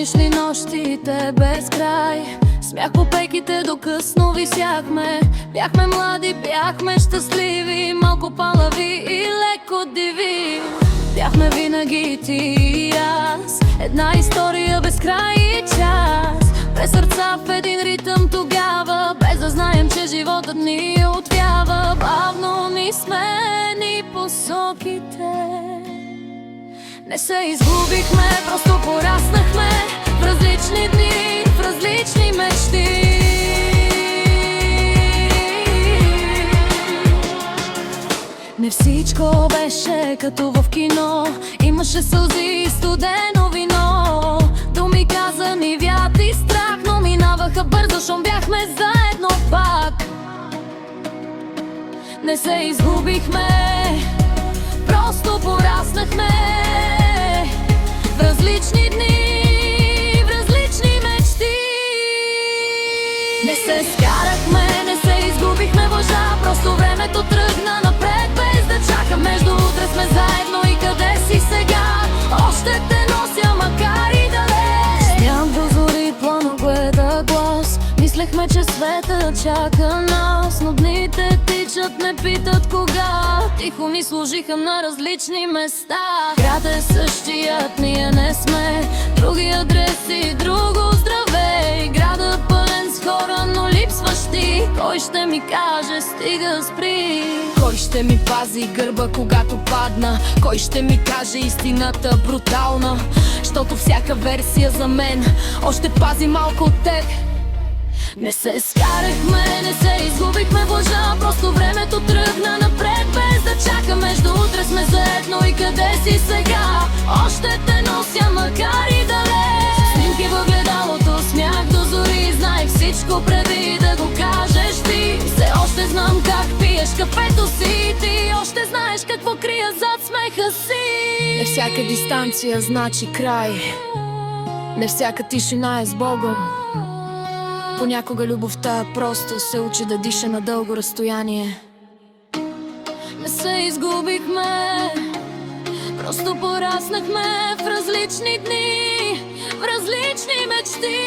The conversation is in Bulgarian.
Помниш ли нощите без край? Смях по пейките до късно висяхме. Бяхме млади, бяхме щастливи, малко палави и леко диви. Бяхме винаги ти и аз, една история без край и час. През сърца в един ритъм тогава, без да знаем, че животът ни отвява. Бавно ни смени посоките. Не се изгубихме, просто пораснахме в различни дни, в различни мечти. Не всичко беше като в кино, имаше сълзи и студено вино. Думи казани, вят и страх, но минаваха бързо, щом бяхме заедно пак. Не се изгубихме, просто пораснахме в различни дни, в различни мечти. Не се скарахме, не се изгубихме в лъжа, просто времето тръгна напред без да чака. Между утре сме заедно и къде си сега? Още те нося, макар и далеч. Сняг до зори, плано гледа глас. Мислехме, че света чака нас, но дните тичат, не питат кога. Тихо ни служиха на различни места. Град е същият, ние не сме. Други адреси, друго здраве. Градът пълен с хора, но липсваш ти. Кой ще ми каже, стига спри? Кой ще ми пази гърба, когато падна? Кой ще ми каже истината брутална? Щото всяка версия за мен още пази малко от теб. Не се скарахме, не се изгубихме в лъжа, просто времето тръгна напред без да чака. Между утре сме заедно и къде си сега? Още те нося, макар и далеч. Снимки в огледалото, смях до зори. Знаех всичко преди да го кажеш ти. Все още знам как пиеш кафето си. Ти още знаеш какво крия зад смеха си. Не всяка дистанция значи край. Не всяка тишина е с Богом. Понякога любовта просто се учи да диша на дълго разстояние. Не се изгубихме, просто пораснахме в различни дни, в различни мечти.